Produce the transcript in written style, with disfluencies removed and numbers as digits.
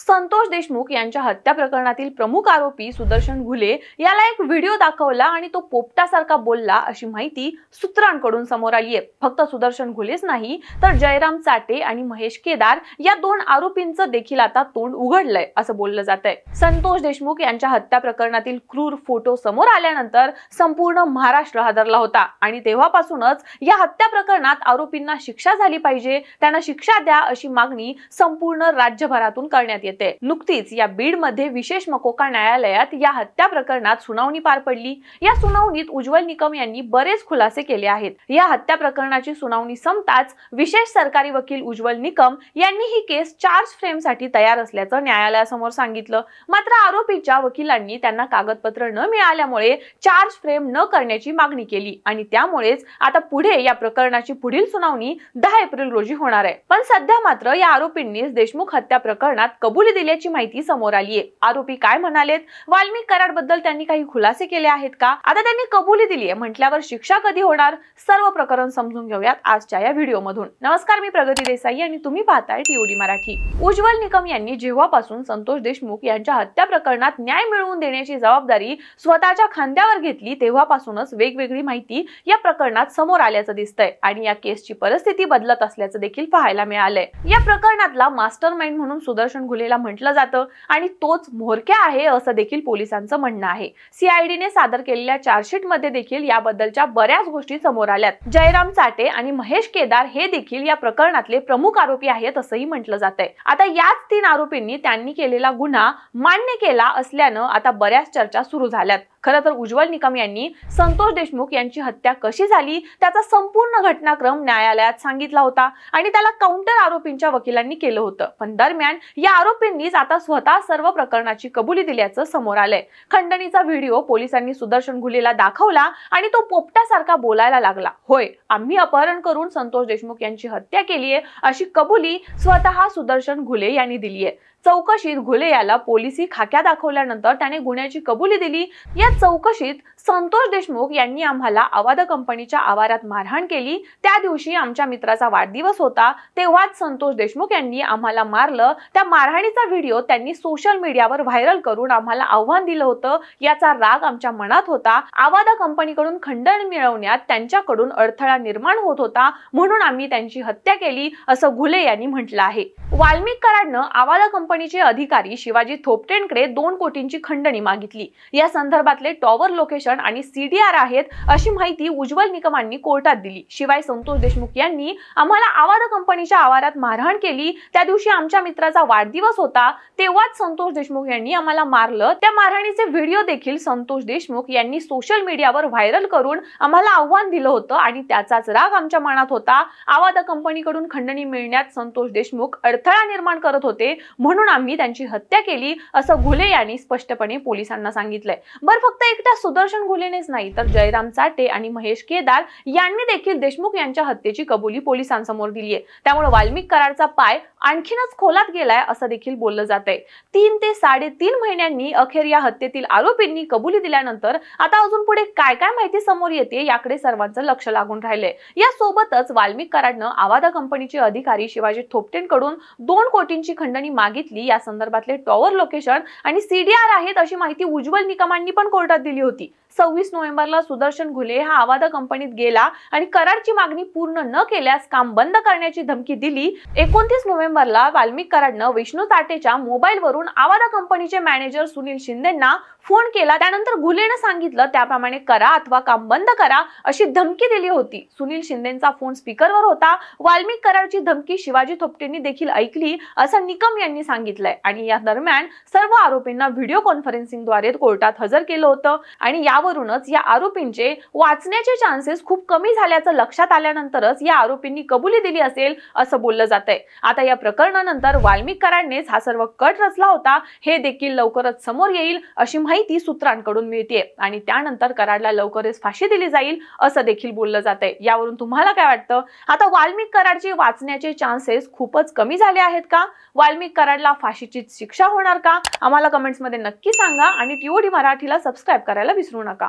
संतोष देशमुख यांच्या हत्या प्रकरणातील प्रमुख आरोपी सुदर्शन घुले याला एक व्हिडिओ दाखवला आणि तो पोपटासारखा बोलला अशी माहिती सूत्रांकडून समोर आली आहे। फक्त सुदर्शन घुलेच नाही तर जयराम चाटे आणि महेश केदार या दोन आरोपींचं देखील आता तोंड उघडलंय असं बोललं जातंय। संतोष देशमुख यांच्या हत्या प्रकरणातील क्रूर फोटो समोर आल्यानंतर संपूर्ण महाराष्ट्र हादरला होता आणि तेव्हापासूनच या हत्या प्रकरणात आरोपींना शिक्षा झाली पाहिजे, त्यांना शिक्षा द्या अशी मागणी संपूर्ण राज्यभरातून करण्यात येते। नुकतीच या बीड मध्ये विशेष मकोका न्यायालयात या हत्या प्रकरणात सुनावणी पार पडली। या सुनावणीत उज्ज्वल निकम यांनी बरेच खुलासे केले आहेत। या हत्या प्रकरणाची सुनावणी संपताच विशेष सरकारी वकील उज्ज्वल निकम यांनी ही केस चार्ज फ्रेम साठी तयार असल्याचं न्यायालयासमोर सांगितलं। मात्र आरोपीच्या वकिलांनी त्यांना कागदपत्र न मिळाल्यामुळे चार्ज फ्रेम न करण्याची मागणी केली आणि त्यामुळेच आता पुढे या प्रकरणाची पुढील सुनावणी 10 एप्रिल रोजी होणार आहे। पण सध्या मात्र या आरोपींनी देशमुख हत्या प्रकरणात कबुली दिल्याची माहिती समोर आली आहे। आरोपी काय म्हणालेत, वाल्मिक कराडबद्दल त्यांनी काही खुलासे केले आहेत का, आता त्यांनी कबुली दिली आहे म्हटल्यावर शिक्षा कधी होणार, सर्व प्रकरण समजून घेऊयात आजच्या या व्हिडिओ मधून। नमस्कार, मी प्रगती देसाई आणि तुम्ही पाहताय टीओडी मराठी। उज्ज्वल निकम यांनी जेव्हापासून संतोष देशमुख यांच्या हत्या प्रकरणात न्याय मिळवून देण्याची जबाबदारी स्वतःच्या खांद्यावर घेतली तेव्हापासूनच वेगवेगळी माहिती या प्रकरणात समोर आल्याचं दिसतंय आणि या केसची परिस्थिती बदलत असल्याचं देखील पाहायला मिळालंय। या प्रकरणातला मास्टरमाइंड म्हणून सुदर्शन घुलेला म्हटलं जातं आणि तोच म्होरक्या आहे असं देखील पोलिसांचं म्हणणं आहे। सीआयडीने सादर केलेल्या चार्जशीट मध्ये देखील याबद्दलच्या बऱ्याच गोष्टी समोर आल्यात। जयराम चाटे आणि महेश केदार हे देखील या प्रकरणातले प्रमुख आरोपी आहेत असंही म्हटलं जातंय। आता याच 3 आरोपींनी त्यांनी केलेला गुन्हा मान्य केला असल्यानं आता बऱ्याच चर्चा सुरू झाल्यात। खरं तर उज्ज्वल निकम यांनी संतोष देशमुख यांची हत्या कशी झाली त्याचा संपूर्ण घटनाक्रम न्यायालयात सांगितला होता आणि त्याला काउंटर आरोपींच्या वकिलांनी केलं होतं। पण दरम्यान या आरोपींनीच आता स्वतः सर्व प्रकरणाची कबुली दिल्याचं समोर आलंय। खंडणीचा व्हिडिओ पोलिसांनी सुदर्शन घुलेला दाखवला आणि तो पोपटासारखा बोलायला लागला। होय, आम्ही अपहरण करून संतोष देशमुख यांची हत्या केलीये अशी कबुली स्वतः सुदर्शन घुले यांनी दिली आहे। चौकशीत घुले याला पोलिसी खाक्या दाखवल्यानंतर त्याने गुन्ह्याची कबुली दिली। या चौकशीत संतोष देशमुख यांनी आम्हाला आवादा कंपनीच्या आवारात मारहाण केली, त्या दिवशी आमच्या मित्राचा वाढदिवस होता, तेव्हाच संतोष देशमुख यांनी आम्हाला मारलं। त्या मारहाणीचा व्हिडिओ त्यांनी सोशल मीडियावर व्हायरल करून आम्हाला आव्हान दिलं होतं, याचा राग आमच्या मनात होता। आवादा कंपनीकडून खंडन मिळवण्यात त्यांच्याकडून अडथळा निर्माण होत होता म्हणून आम्ही त्यांची हत्या केली असं घुले यांनी म्हटलं आहे। वाल्मिक कराडनं आवादा कंपनीचे अधिकारी शिवाजी थोपटेंकडे 2 कोटींची खंडणी मागितली। या संदर्भातले टॉवर लोकेशन आणि सीडीआर आहेत अशी माहिती उज्ज्वल निकमांनी कोर्टात दिली। शिवाय संतोष देशमुख यांनी आम्हाला आवादा कंपनीच्या आवारात मारहाण केली, त्या दिवशी आमच्या मित्राचा वाढदिवस होता, तेव्हाच संतोष देशमुख यांनी आम्हाला मारलं। त्या मारहाणीचे व्हिडिओ देखील संतोष देशमुख यांनी सोशल मीडियावर व्हायरल करून आम्हाला आव्हान दिलं होतं आणि त्याचाच राग आमच्या मनात होता। आवादा कंपनीकडून खंडणी मिळण्यात संतोष देशमुख अडथळा निर्माण करत होते म्हणून आम्ही त्यांची हत्या केली असं घुले यांनी स्पष्टपणे पोलिसांना सांगितलंय। बरं, फक्त एकटा सुदर्शन घुलेनेच नाही तर जयराम चाटे आणि महेश केदार यांनी देखील देशमुख यांच्या हत्येची कबुली पोलिसांसमोर दिली आहे। त्यामुळे वाल्मिक कराडचा पाय आणखीनच खोलात गेलाय असं देखील बोललं जातंय। 3 ते 3.5 महिन्यांनी अखेर या हत्येतील आरोपींनी कबुली दिल्यानंतर आता अजून पुढे काय काय माहिती समोर येते याकडे सर्वांचं लक्ष लागून राहिलंय। या सोबतच वाल्मिक कराडनं आवादा कंपनीचे अधिकारी शिवाजी थोपटेंकडून 2 कोटींची खंडणी मागितली। या संदर्भातले टॉवर लोकेशन आणि सीडीआर आहेत अशी माहिती उज्ज्वल निकमांनी पण कोर्टात दिली होती। 26 नोव्हेंबरला सुदर्शन घुले हा आवादा कंपनीत गेला आणि करारची मागणी पूर्ण न केल्यास काम बंद करण्याची धमकी दिली। 29 नोव्हेंबरला वाल्मिक कराडनं विष्णू चाटेच्या मोबाईलवरून आवादा कंपनीचे मॅनेजर सुनील शिंदेंना फोन केला। त्यानंतर घुलेनं सांगितलं त्याप्रमाणे करा अथवा काम बंद करा अशी धमकी दिली होती। सुनील शिंदेंचा फोन स्पीकरवर होता। वाल्मिक कराडची धमकी शिवाजी थोपटेंनी देखील ऐकली असं निकम यांनी सांगितलंय आणि या दरम्यान सर्व आरोपींना व्हिडिओ कॉन्फरन्सिंगद्वारे कोर्टात हजर केलं होतं आणि यावरूनच या आरोपींचे वाचण्याचे चान्सेस खूप कमी झाल्याचं लक्षात आल्यानंतरच या आरोपींनी कबुली दिली असेल असं बोललं जातंय। आता या प्रकरणानंतर वाल्मिक कराडनेच हा सर्व कट रचला होता हे देखील लवकरच समोर येईल अशी माहिती सूत्रांकडून मिळते आणि त्यानंतर कराडला लवकरच फाशी दिली जाईल असं देखील बोललं जातंय। यावरून तुम्हाला काय वाटतं, आता वाल्मिक कराडचे वाचण्याचे चान्सेस खूपच कमी झाले आहेत का, वाल्मिक कराडला फाशीची शिक्षा होणार का, आम्हाला कमेंट्स मध्ये नक्की सांगा आणि टीओडी मराठीला सबस्क्राइब करायला विसरू नका।